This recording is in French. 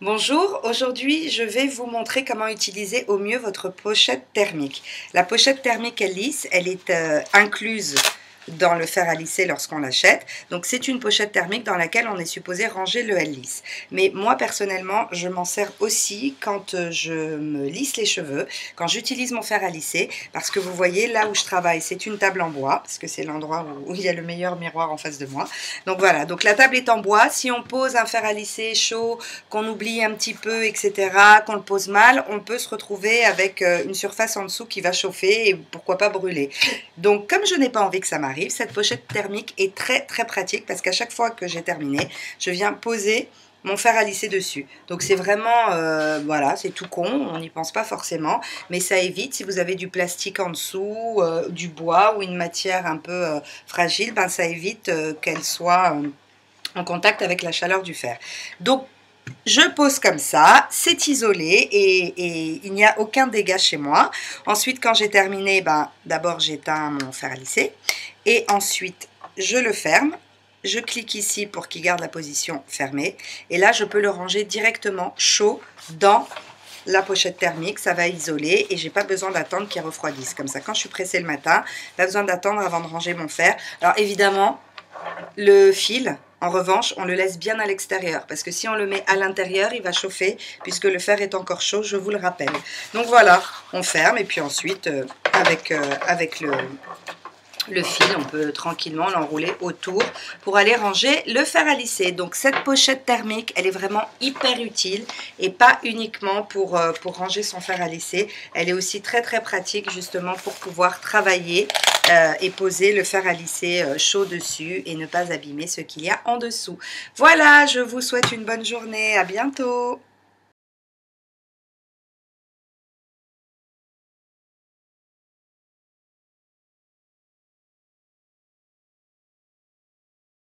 Bonjour, aujourd'hui je vais vous montrer comment utiliser au mieux votre pochette thermique. La pochette thermique est lisse, elle est incluse dans le fer à lisser lorsqu'on l'achète. Donc c'est une pochette thermique dans laquelle on est supposé ranger le L-lisse. Mais moi personnellement je m'en sers aussi quand je me lisse les cheveux, quand j'utilise mon fer à lisser, parce que vous voyez là où je travaille c'est une table en bois, parce que c'est l'endroit où il y a le meilleur miroir en face de moi. Donc voilà, donc la table est en bois, si on pose un fer à lisser chaud, qu'on oublie un petit peu, etc., qu'on le pose mal, on peut se retrouver avec une surface en dessous qui va chauffer et pourquoi pas brûler. Donc comme je n'ai pas envie que ça m'arrive, cette pochette thermique est très très pratique parce qu'à chaque fois que j'ai terminé, je viens poser mon fer à lisser dessus. Donc c'est vraiment, voilà, c'est tout con, on n'y pense pas forcément, mais ça évite, si vous avez du plastique en dessous, du bois ou une matière un peu fragile, ben ça évite qu'elle soit en contact avec la chaleur du fer. Donc je pose comme ça, c'est isolé et il n'y a aucun dégât chez moi. Ensuite, quand j'ai terminé, ben, d'abord j'éteins mon fer à lisser et ensuite je le ferme. Je clique ici pour qu'il garde la position fermée et là je peux le ranger directement chaud dans la pochette thermique, ça va isoler et j'ai pas besoin d'attendre qu'il refroidisse. Comme ça, quand je suis pressée le matin, pas besoin d'attendre avant de ranger mon fer. Alors évidemment, le fil, en revanche, on le laisse bien à l'extérieur parce que si on le met à l'intérieur, il va chauffer puisque le fer est encore chaud, je vous le rappelle. Donc voilà, on ferme et puis ensuite, avec le fil, on peut tranquillement l'enrouler autour pour aller ranger le fer à lisser. Donc cette pochette thermique, elle est vraiment hyper utile et pas uniquement pour ranger son fer à lisser. Elle est aussi très très pratique justement pour pouvoir travailler et poser le fer à lisser chaud dessus et ne pas abîmer ce qu'il y a en dessous. Voilà, je vous souhaite une bonne journée, à bientôt.